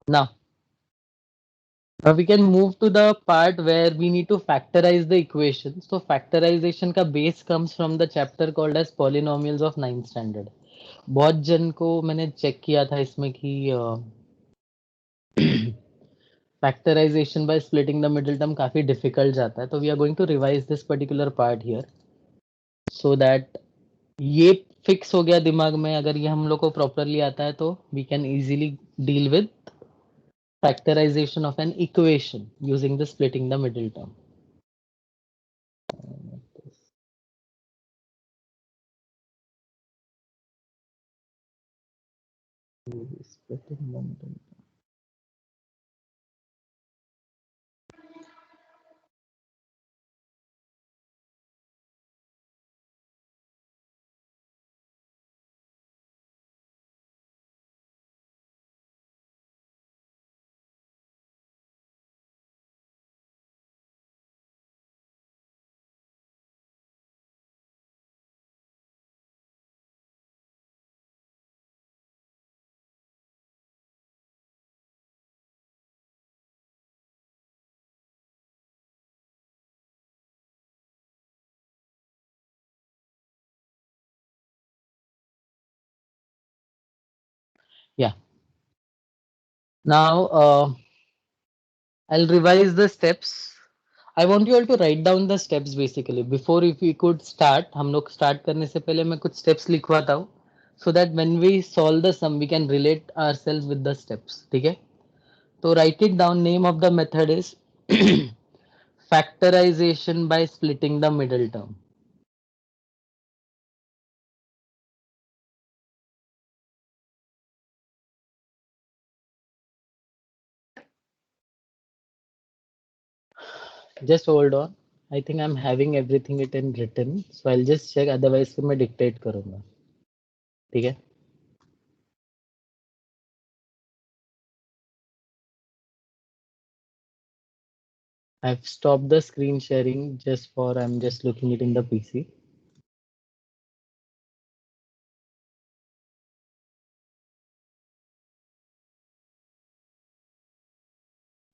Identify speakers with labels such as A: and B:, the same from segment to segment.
A: Now we can move to the part where we need to factorize the equation. So factorization का base comes from the chapter called as polynomials of ninth standard. बहुत जन को मैंने check किया था इसमें कि factorization by splitting the middle term काफी difficult जाता है, तो we are going to revise this particular part here so that ये फिक्स हो गया दिमाग में. अगर ये हम लोग को प्रॉपरली आता है तो we can easily deal with factorization of an equation using the splitting the middle term. Splitting the middle term. Yeah. Now I'll revise the steps. I want you all to write down the steps basically. Before if we could start, हम लोग start करने से पहले मैं कुछ steps लिखवाता हूँ so that when we solve the sum we can relate ourselves with the steps. ठीक है? तो write it down. Name of the method is factorization by splitting the middle term. Just hold on. I think I'm having everything it in written, so I'll just check. Otherwise, फिर मैं dictate करूँगा. ठीक है? I've stopped the screen sharing just for I'm just looking it in the PC.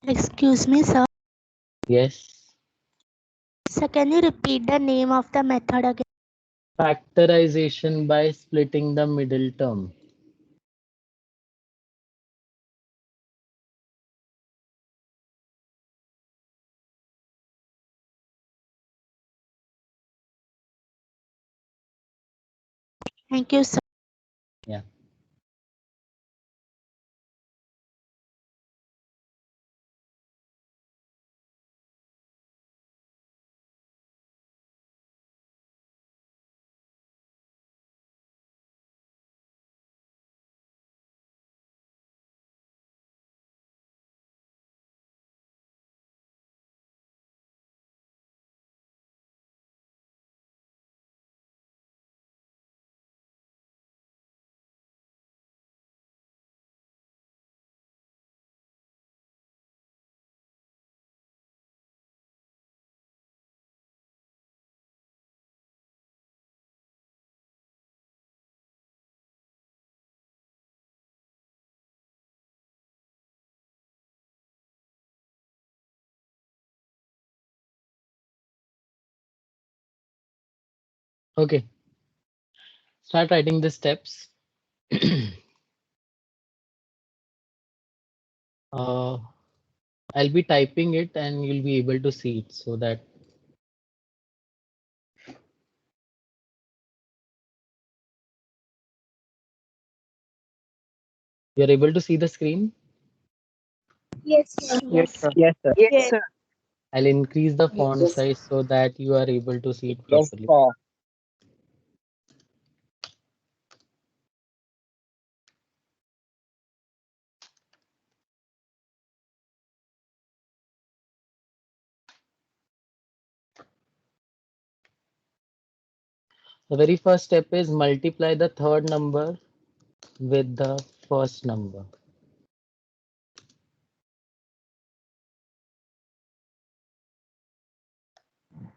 B: Excuse me, sir.
A: Yes.
B: Sir, can you repeat the name of the method again?
A: Factorization by splitting the middle term.
B: Thank you, sir.
A: Yeah. Okay. Start writing the steps. I'll be typing it and you'll be able to see it so that you're able to see the screen.
B: Yes, sir.
C: Yes, sir.
D: Yes, sir.
C: Yes, sir.
A: I'll increase the font
D: Yes.
A: size so that you are able to see it
D: Yes,
A: properly.
D: sir.
A: The very first step is multiply the third number with the first number.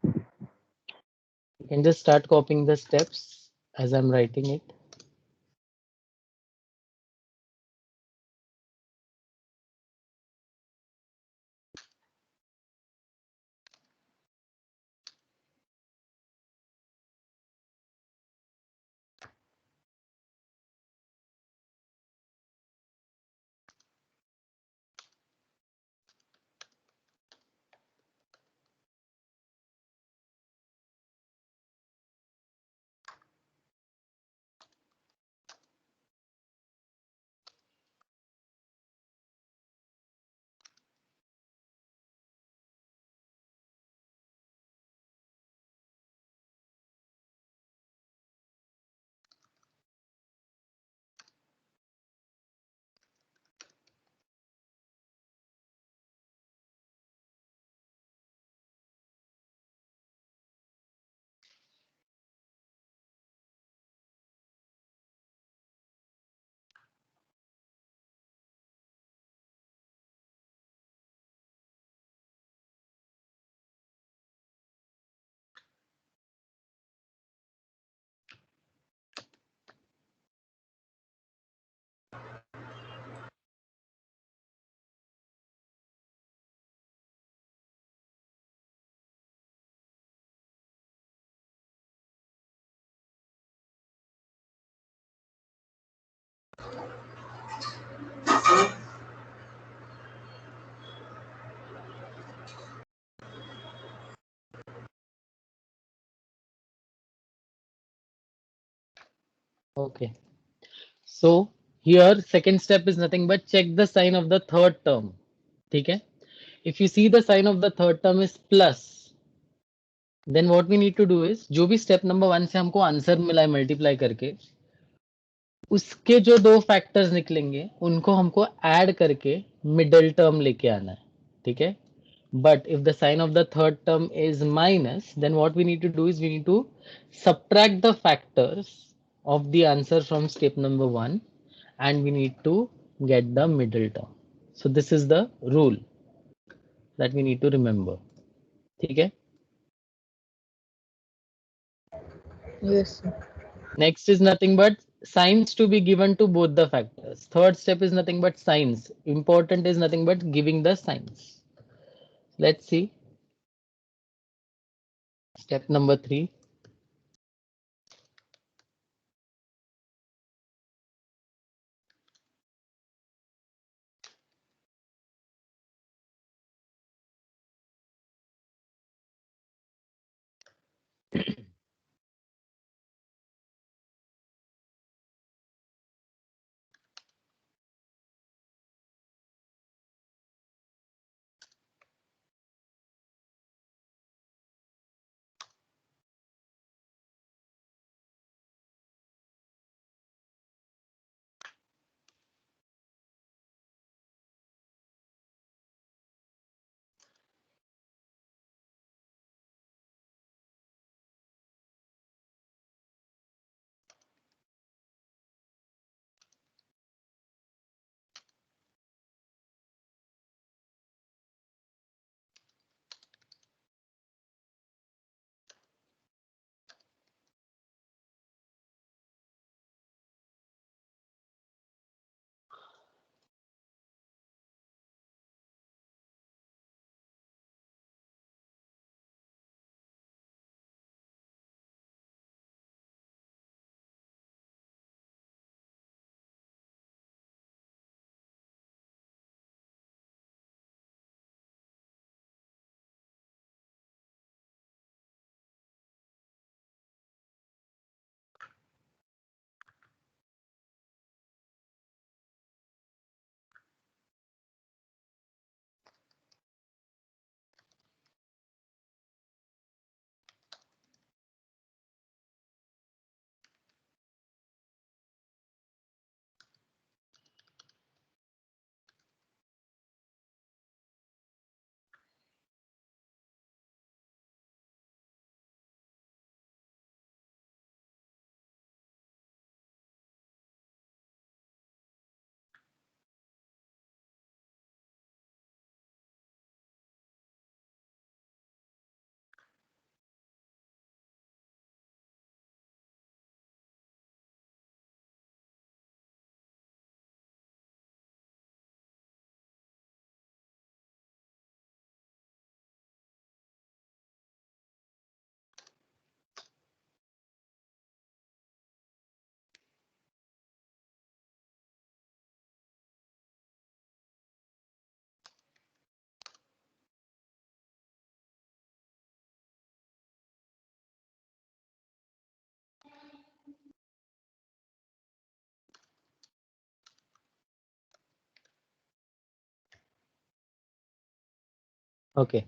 A: You can just start copying the steps as I'm writing it. Okay. So here second step is nothing but check the sign of the third term. ठीक है? If you see the sign of the third term is plus, then what we need to do is जो भी step number 1 से हमको answer मिला है multiply करके, उसके जो दो फैक्टर्स निकलेंगे उनको हमको ऐड करके मिडिल टर्म लेके आना है. ठीक है? But if the sign of the third term is minus, then what we need to do is we need to subtract the factors of the answer from step number 1 and we need to get the middle term. So this is the rule that we need to remember. ठीक है?
C: Yes, sir.
A: Next is nothing but signs to be given to both the factors. Third step is nothing but signs. Important is nothing but giving the signs. Let's see. Step number 3. Okay.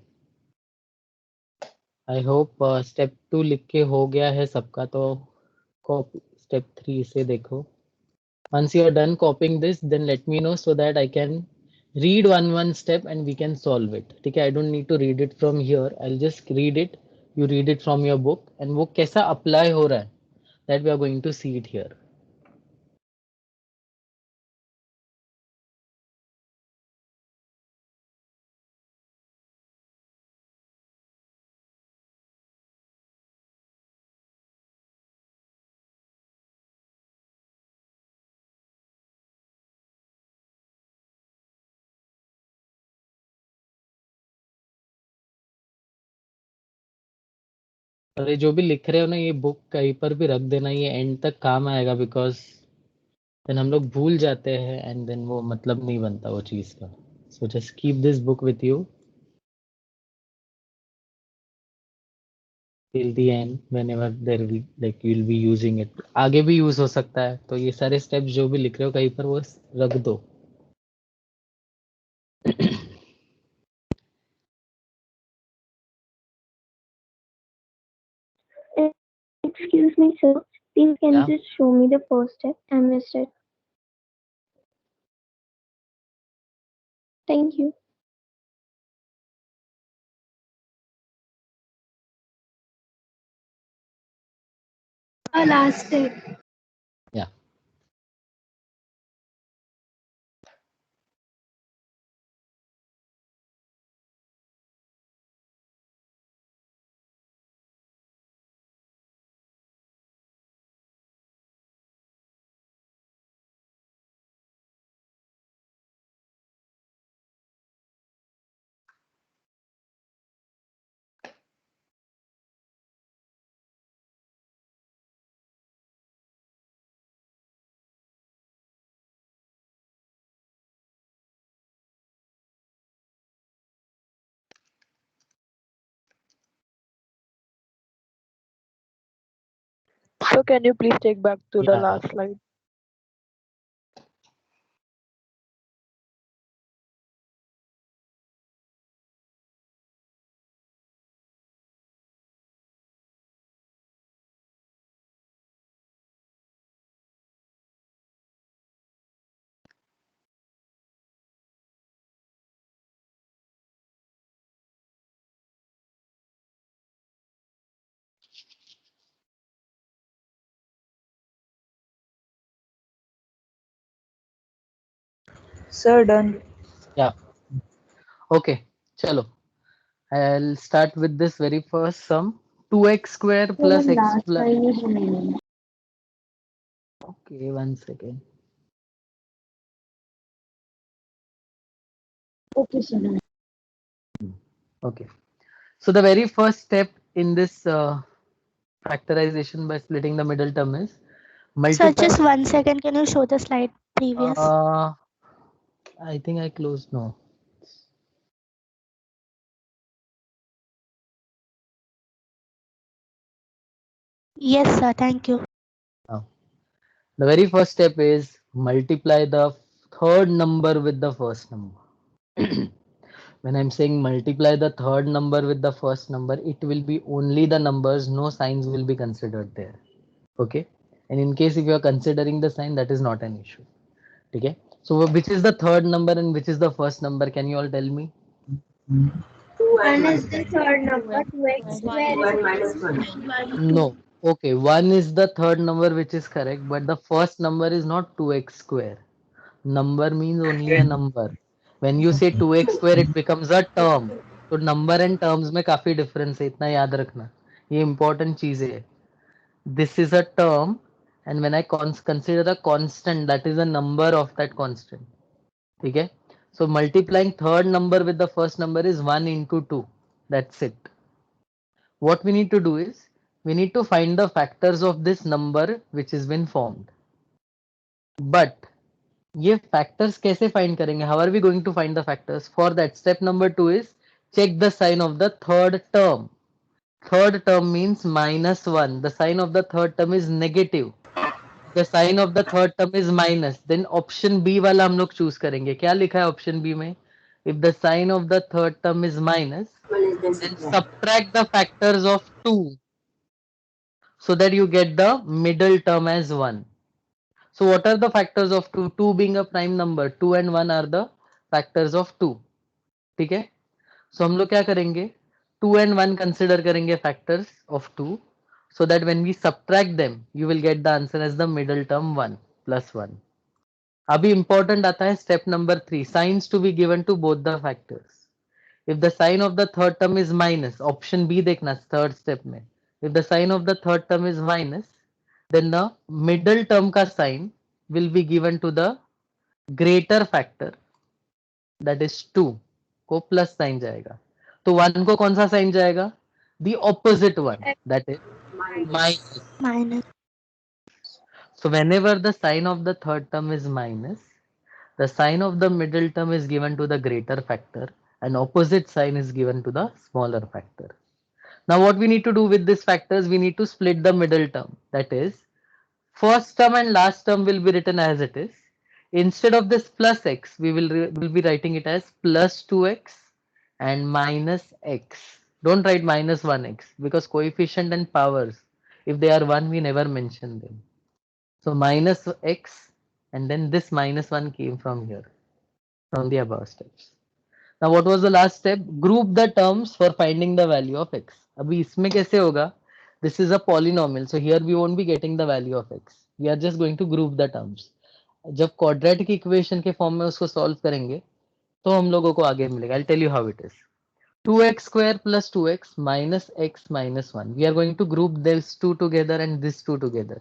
A: I hope step 2 लिख के हो गया है सबका, तो copy step 3 से देखो. Once you are done copying this, then let me know so that I can read one step and we can solve it. ठीक है? I don't need to read it from here. I'll just read it. You read it from your book and वो कैसा apply हो रहा है, that we are going to see it here. अरे जो भी लिख रहे हो ना, ये बुक कहीं पर भी रख देना, ये एंड तक काम आएगा, बिकॉज देन हम लोग भूल जाते हैं एंड देन वो मतलब नहीं बनता वो चीज़ का. So just keep this book with you. till the end whenever there will like you'll be using it. आगे भी यूज हो सकता है, तो ये सारे स्टेप्स जो भी लिख रहे हो कहीं पर वो रख दो.
B: Excuse me, sir. Please can
A: Yeah.
B: you just show me the first step? I missed it. Thank you. Last step.
A: Yeah.
C: So can you please take back to the
A: Yeah.
C: last slide? Sir, done.
A: Yeah. Okay. Chalo. I'll start with this very first sum. 2x square plus x
B: Last
A: plus.
B: line is remaining.
A: Okay, 1 second.
B: Okay, sir.
A: Okay. So the very first step in this factorization by splitting the middle term is
B: Sir,
A: multiply.
B: just 1 second. Can you show the slide previous?
A: I think I closed. No.
B: Yes, sir. Thank you.
A: No. The very first step is multiply the third number with the first number. When I'm saying multiply the third number with the first number, it will be only the numbers, no signs will be considered there. Okay. And in case if you are considering the sign, that is not an issue. Okay. So which is the third number and which is the first number? Can you all tell me?
B: 1 is the third number. 2x square.
A: No. Okay. 1 is the third number, which is correct, but the first number is not 2x square. Number means only a number. When you say 2x square, it becomes a term. तो number and terms में काफी difference है, इतना याद रखना. ये important चीज है. This is a term, and when I consider a constant, that is a number of that constant. ठीक है? So multiplying third number with the first number is 1 into 2. That's it. What we need to do is we need to find the factors of this number which has been formed. But ये factors कैसे find करेंगे? How are we going to find the factors? For that, step number 2 is check the sign of the third term. Third term means -1. The sign of the third term is negative. The sign of the third term is minus. Then option B वाला हम लोग choose करेंगे. क्या लिखा है option B में? If the sign of the third term is minus, then subtract the factors of 2 so that you get the middle term as 1. So what are the factors of 2? 2 being a prime number, 2 and 1 are the factors of 2. ठीक है? So हम लोग क्या करेंगे? 2 and 1 consider करेंगे factors of 2, so that when we subtract them, you will get the answer as the middle term 1 plus 1. अभी important आता है step number 3, signs to be given to both the factors. If the sign of the third term is minus, option B देखना third step में. If the sign of the third term is minus, then the middle term का sign will be given to the greater factor, that is 2 को plus sign जाएगा. तो 1 को कौन सा sign जाएगा? The opposite one, that is minus.
B: Minus.
A: So whenever the sign of the third term is minus, the sign of the middle term is given to the greater factor and opposite sign is given to the smaller factor. Now what we need to do with these factors, we need to split the middle term. That is, first term and last term will be written as it is. Instead of this plus x, we will be writing it as plus 2x and minus x. Don't write minus 1x because coefficient and powers, if they are 1, we never mention them. So minus x, and then this minus 1 came from here, from the above steps. Now what was the last step? Group the terms for finding the value of x. अभी इसमें कैसे होगा? This is a polynomial, so here we won't be getting the value of x. We are just going to group the terms. जब quadratic equation के form में उसको solve करेंगे तो हम लोगों को आगे मिलेगा. I'll tell you how it is. 2x square plus 2x minus x minus 1. We are going to group these two together and this two together.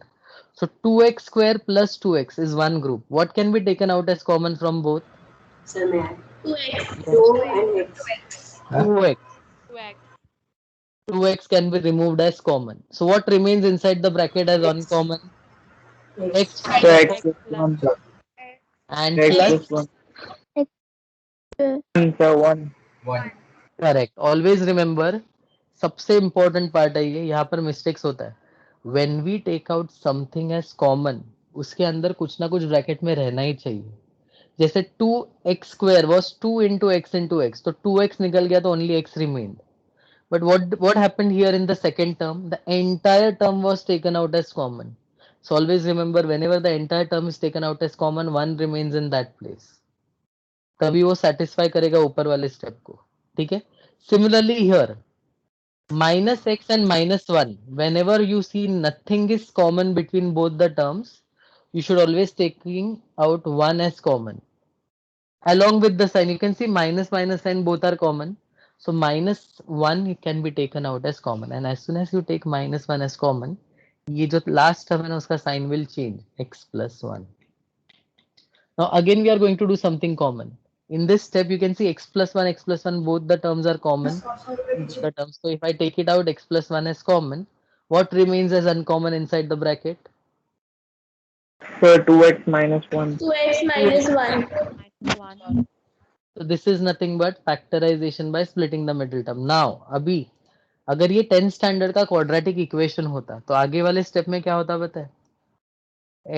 A: So 2x square plus 2x is one group. What can be taken out as common from both?
D: Sir, may I?
B: 2x.
D: 2 and x.
A: 2x.
B: 2x.
A: 2x can be removed as common. So what remains inside the bracket as uncommon? X
C: So
A: minus
C: x plus 1, sir.
A: and
C: X
A: plus
C: plus 1.
B: X.
C: 1, sir, 1.
A: Correct. Always remember, सबसे important part है ये, यहाँ पर mistakes होता है. When we take out something as common, उसके अंदर कुछ ना कुछ ब्रैकेट में रहना ही चाहिए. जैसे 2x square was 2 into x, तो 2x निकल गया तो only x remained. But what happened here in the second term? The entire term was taken out as common. So always remember, whenever the entire term is taken out as common, one remains in that place. तभी वो satisfy करेगा ऊपर वाले step को. ठीक है? Similarly here, minus x and minus 1. Whenever you see nothing is common between both the terms, you should always taking out 1 as common. Along with the sign, you can see minus minus sign both are common. So minus 1 can be taken out as common, and as soon as you take minus 1 as common, ये जो last term है ना उसका sign will change, x plus 1. Now again we are going to do something common. In this step you can see x plus 1 both the terms are common. The terms. So if I take it out, x plus 1 as common, what remains as uncommon inside the bracket?
C: So 2x minus 1.
B: 2x minus 1.
A: So this is nothing but factorization by splitting the middle term. Now अभी अगर ये 10th standard का quadratic equation होता तो आगे वाले step में क्या होता पता है?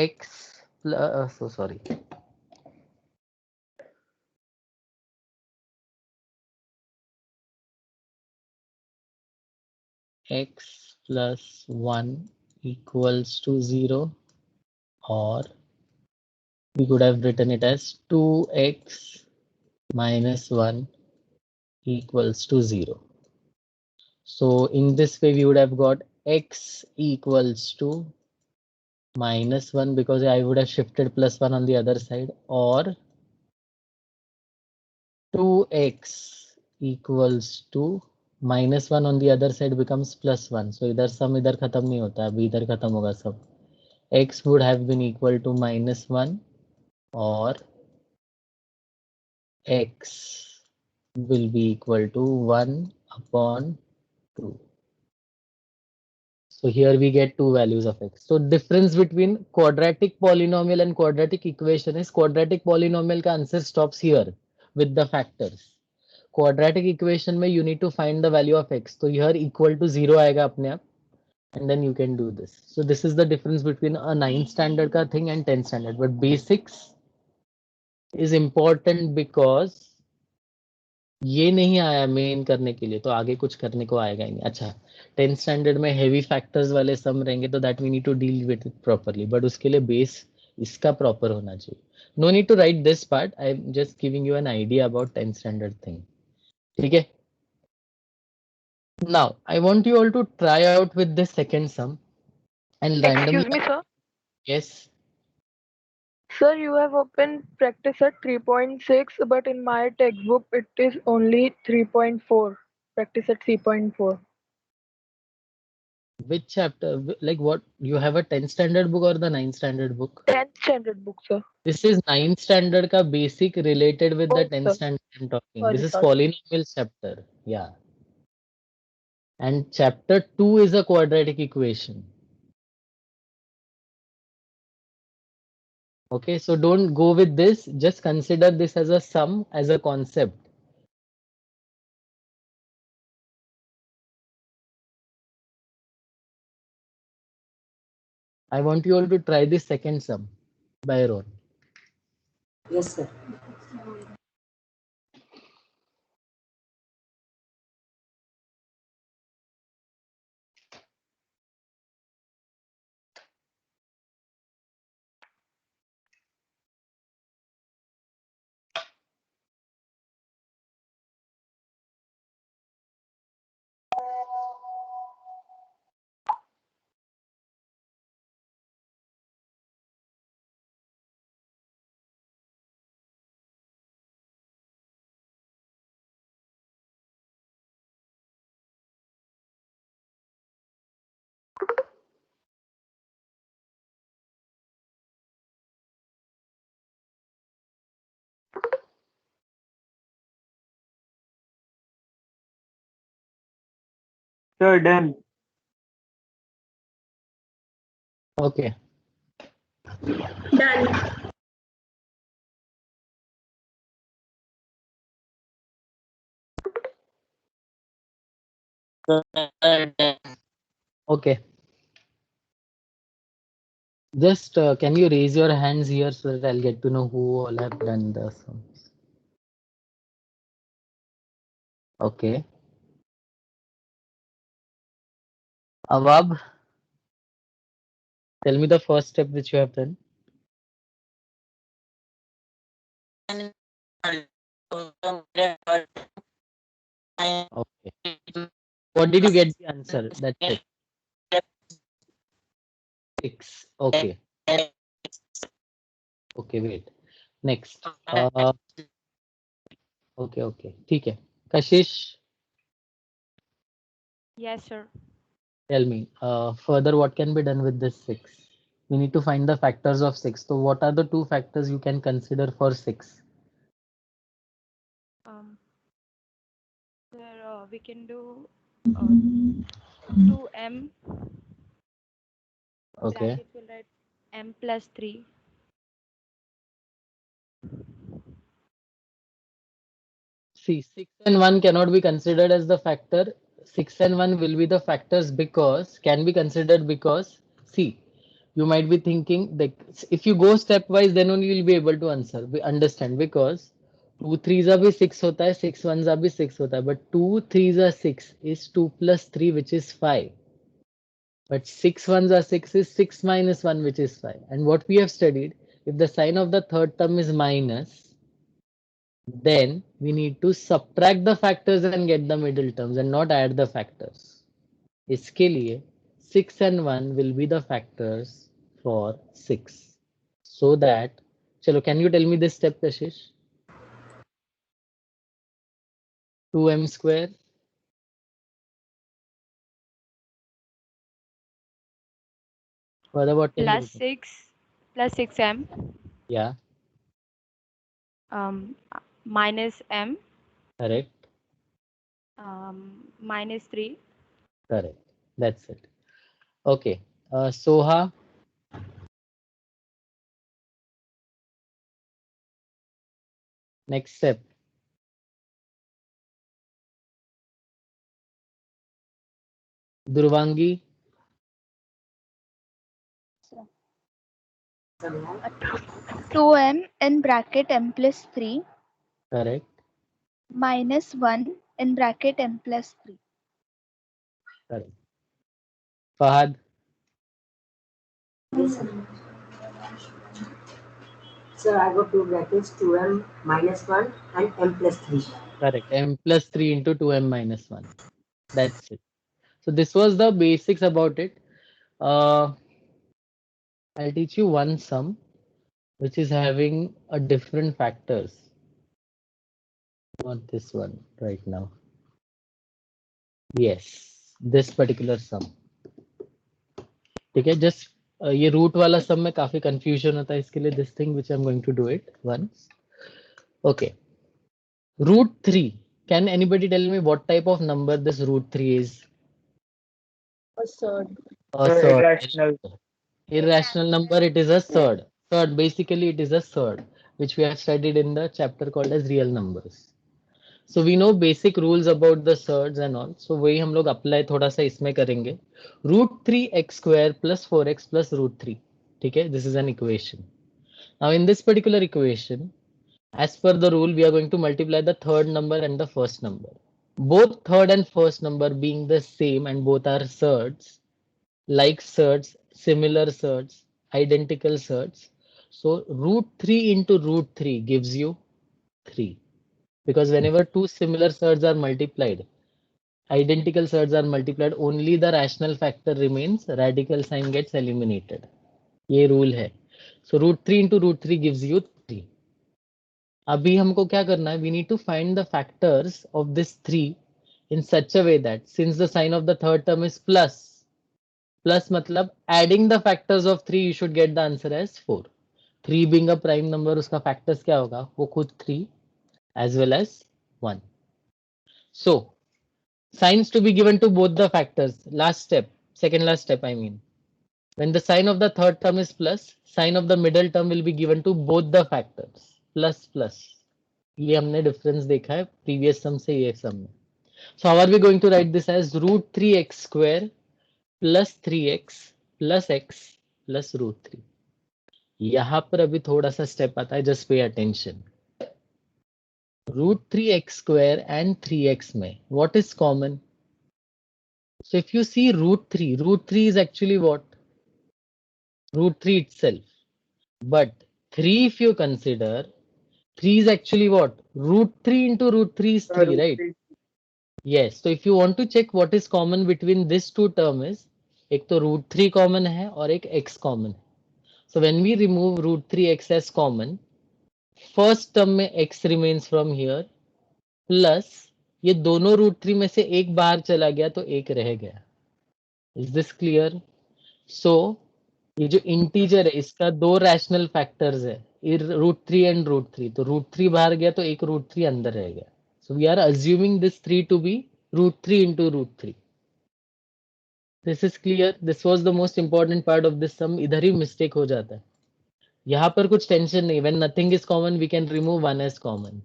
A: x so sorry, x plus 1 equals to 0, or we could have written it as 2x minus 1 equals to 0. So in this way we would have got x equals to minus 1 because I would have shifted plus 1 on the other side, or 2x equals to minus 1 on the other side becomes plus 1. So इधर सम इधर खत्म नहीं होता, अभी इधर खत्म होगा सब. X would have been equal to minus 1, or x will be equal to 1 upon 2. So here we get two values of x. So difference between quadratic polynomial and quadratic equation is quadratic polynomial का answer stops here with the factors. Quadratic equation में you need to find the value of x. तो here equal to 0 आएगा अपने आप, and then you can do this. So this is the difference between a 9th standard का thing and 10th standard. But basics is important because ये नहीं आया main करने के लिए तो आगे कुछ करने को आएगा ही नहीं. अच्छा, 10th स्टैंडर्ड में हेवी फैक्टर्स वाले सम रहेंगे तो that we need to deal with it properly, but उसके लिए बेस इसका प्रॉपर होना चाहिए. No need to write this part, I am just giving you an idea about 10th standard thing. ठीक है? Now I want you all to try out with this second sum and randomly.
C: Excuse me, sir.
A: Yes.
C: Sir, you have opened practice at 3.6, but in my textbook it is only 3.4. Practice at 3.4.
A: Which chapter? Like what? You have a 10th standard book or the 9th standard book?
C: 10th standard book, sir.
A: This is 9th standard ka basic related with the
C: Oh,
A: 10th
C: sir.
A: standard I'm talking.
C: Sorry,
A: This is
C: sorry.
A: polynomial chapter. Yeah. And chapter 2 is a quadratic equation. Okay, so don't go with this. Just consider this as a sum, as a concept. I want you all to try this second sum by your own.
D: Yes, sir.
E: Sir, done.
A: Okay.
D: Done.
A: Okay. Just can you raise your hands here so that I'll get to know who all have done the sums. Okay. Awab, tell me the first step which you have done. Okay. What did you get the answer? That's it. 6. Okay. Okay, wait. Next. Okay, okay. ठीक है. Kashish,
F: Yes, sir.
A: tell me. Further, what can be done with this 6? We need to find the factors of 6. So, what are the two factors you can consider for 6?
F: Sir, we can do 2m.
A: Okay.
F: Bracket will write m plus 3.
A: See, 6 and 1 cannot be considered as the factor. 6 and 1 will be the factors because, can be considered because, see, you might be thinking that if you go stepwise, then only you'll be able to answer, understand, because 2 3s are 6 hota hai, 6 1s are 6 hota hai, but 2 3s are 6 is 2 plus 3, which is 5. But 6 1s are 6 is 6 minus 1, which is 5. And what we have studied, if the sign of the third term is minus, then we need to subtract the factors and get the middle terms and not add the factors. इसके लिए 6 and 1 will be the factors for 6. So that, chalo, can you tell me this step, Kashish? 2m square. Further, what can
F: Plus
A: you do?
F: 6 plus 6m.
A: Yeah,
F: Minus m.
A: correct,
F: Minus 3.
A: correct. That's it. Okay. Soha. Next step. Durvangi.
B: 2m in bracket m plus 3
A: Correct.
B: minus 1 in bracket m plus 3.
A: Correct. Fahad.
D: Yes, sir. Sir, I got two brackets, 2m minus 1 and m plus 3.
A: Correct. M plus 3 into 2m minus 1. That's it. So this was the basics about it. I'll teach you one sum which is having a different factors. Not this one right now. Yes, this particular sum. ठीक है, just ये root वाला sum में काफी confusion होता है, इसके लिए this thing which I'm going to do it once. Okay. Root 3. Can anybody tell me what type of number this root 3 is?
C: A third.
A: A
E: Sir,
A: third.
E: irrational.
A: Irrational number, it is a third. Basically it is a third, which we have studied in the chapter called as real numbers. So we know basic rules about the surds and all. So वही हम लोग apply थोड़ा सा इसमें करेंगे. √3x² plus 4x plus √3. ठीक है? This is an equation. Now in this particular equation, as per the rule, we are going to multiply the third number and the first number. Both third and first number being the same and both are surds, like surds, similar surds, identical surds. So √3 into √3 gives you 3. Because whenever two similar surds are multiplied, identical surds are multiplied, only the rational factor remains, radical sign gets eliminated. ये rule है. So √3 into √3 gives you 3. अभी हमको क्या करना है? We need to find the factors of this 3 in such a way that since the sign of the third term is plus मतलब adding the factors of 3 you should get the answer as 4. 3 being a prime number, उसका factors क्या होगा? वो खुद 3 as well as 1. So signs to be given to both the factors. Last step, second last step I mean. When the sign of the third term is plus, sign of the middle term will be given to both the factors. Plus. ये हमने difference देखा है previous sum से ये sum में. So how are we going to write this as √3x² plus 3x plus x plus √3. यहाँ पर अभी थोड़ा सा step आता है, just pay attention. √3x² and 3x में what is common? So if you see √3 is actually what? √3 itself. But 3 if you consider, 3 is actually what? √3 into √3 is 3, right? Yes. So if you want to check what is common between these two terms, एक तो √3 common है और एक x common है. So when we remove √3x as common, first term में x remains from here, plus ये दोनों √3 में से एक बाहर चला गया तो एक रह गया. Is this clear? So ये जो इंटीजर है इसका दो रैशनल फैक्टर्स है, √3 एंड √3. तो √3 बाहर गया तो एक √3 अंदर रह गया. So we are assuming this 3 to be √3 into √3. This is clear. This was the most important part of this sum. इधर ही मिस्टेक हो जाता है. यहाँ पर कुछ टेंशन नहीं. When nothing is common, we can remove one as common,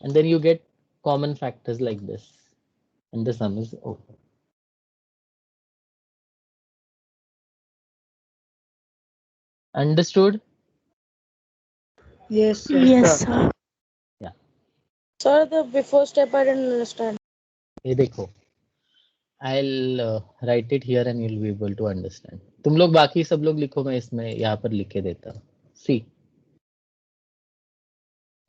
A: and then you get common factors like this, and the sum is over. Understood?
G: Yes, sir.
B: Yes, sir.
G: Sir, the before step I didn't understand.
A: ये देखो, I'll write it here and you'll be able to understand. तुम लोग बाकी सब लोग लिखो, मैं इसमें यहाँ पर लिख के देता हूँ. See,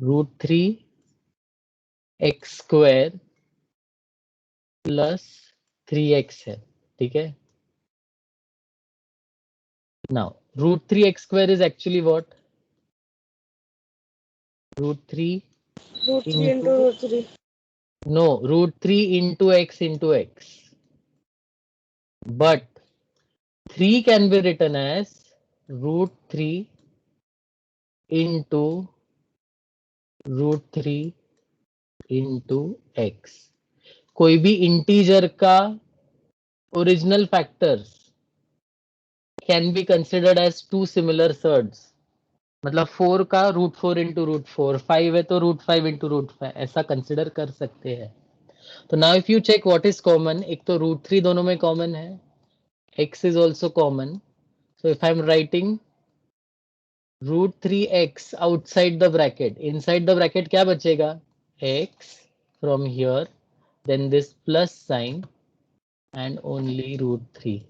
A: √3x² plus 3x है, ठीक है? Now √3x² is actually what? √3
G: √3 into √3.
A: No, √3 into x into x. But 3 can be written as √3 into √3 into x. कोई भी इंटीजर का original factors can be considered as two similar surds. मतलब 4 का √4 into √4, 5 है तो √5 into √5, ऐसा consider कर सकते हैं. तो now if you check what is common, एक तो √3 दोनों में कॉमन है, x is also common. So if I'm writing √3x outside the bracket, inside the bracket क्या बचेगा? x from here, then this plus sign and only √3.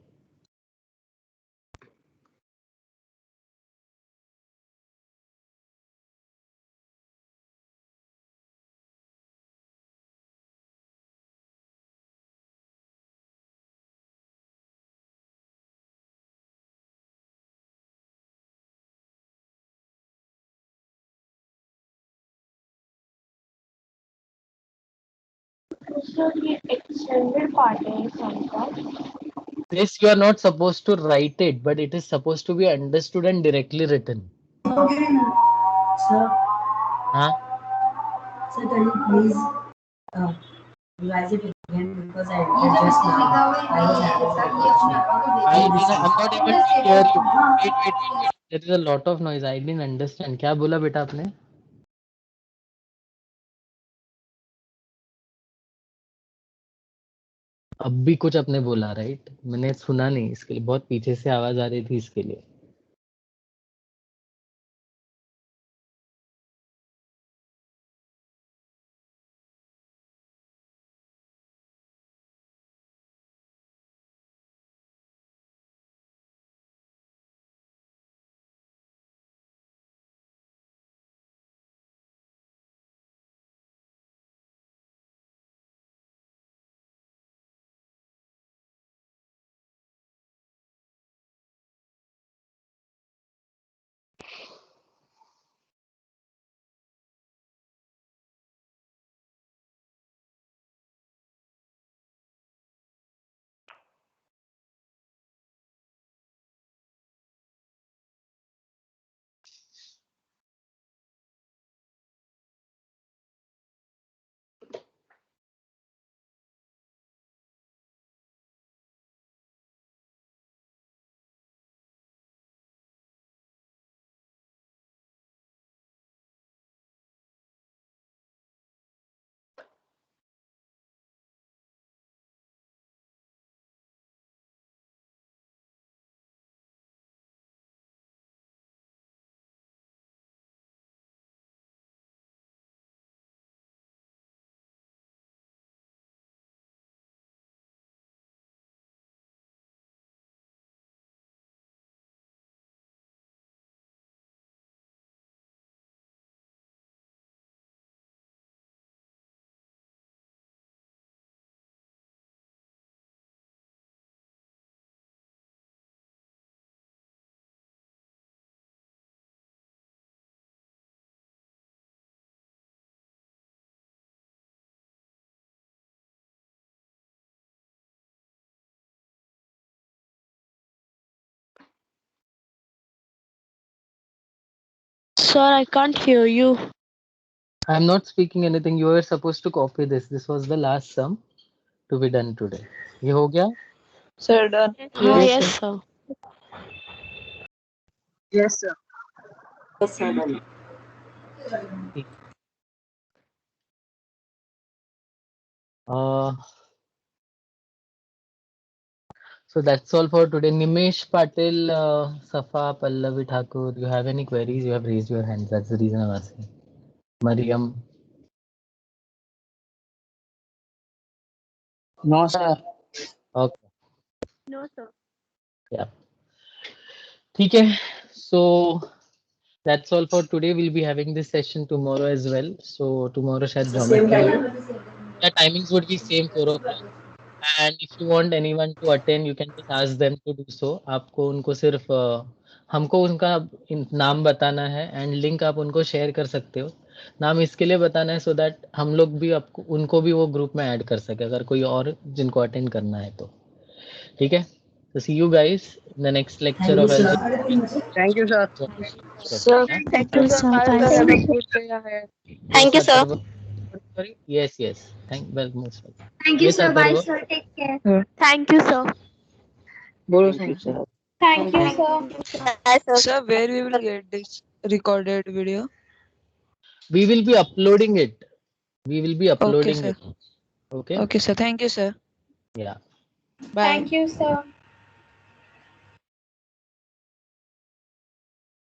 B: So the extended part is
A: This you are not supposed to write it, but it is supposed to be understood and directly written.
D: Sir,
A: Huh?
D: sir, can you please revise it again because I did just now. I was having
A: I'm not able to hear you. Wait. There is a lot of noise. I didn't understand. क्या बोला बेटा आपने? अब भी कुछ आपने बोला, right? मैंने सुना नहीं, इसके लिए बहुत पीछे से आवाज आ रही थी इसके लिए।
B: Sir, I can't hear you.
A: I am not speaking anything. You were supposed to copy this. This was the last sum to be done today. ये हो गया?
C: Sir, done.
B: Yes, sir.
E: Yes, sir.
D: Yes, sir. Done.
A: So that's all for today. Nimesh Patil, Safa, Pallavi Thakur, you have any queries? You have raised your hands. That's the reason I'm asking. Mariam.
E: No, sir.
A: Okay.
B: No, sir.
A: Yeah. ठीक है. So that's all for today. We'll be having this session tomorrow as well. So tomorrow शायद
D: Same
A: geometry.
D: time.
A: The timings would be same 4 o'clock. And if you want anyone to attend, you can just ask them to do so. आपको उनको सिर्फ हमको उनका नाम बताना है and link आप उनको शेयर कर सकते हो. नाम इसके लिए बताना है सो दैट हम लोग भी आपको उनको भी वो ग्रुप में ऐड कर सके अगर कोई और जिनको अटेंड करना है तो. ठीक है. So see you guys in the next lecture
D: Thank you,
A: of
D: sir.
A: algebra.
E: Thank you, sir.
C: Sir,
B: Thank you, sir.
C: bye,
B: Bye,
C: sir. Have
B: sir.
C: a good day ahead.
B: Thank you,
A: Yes,
B: sir.
A: Atharva. Sorry. Yes, yes. Thank well most welcome.
B: Thank you,
A: Yes,
B: sir. Bye,
A: Atharva.
B: sir. Take care. Thank you, sir.
E: Bolo,
D: Thank you,
E: sir.
B: Thank you, sir. Bye, sir.
H: Sir, where we will get this recorded video?
A: We will be uploading it. We will be
H: Okay,
A: uploading
H: sir.
A: it. Okay.
H: Okay, sir. Thank you, sir.
A: Yeah.
H: Bye.
B: Thank you, sir.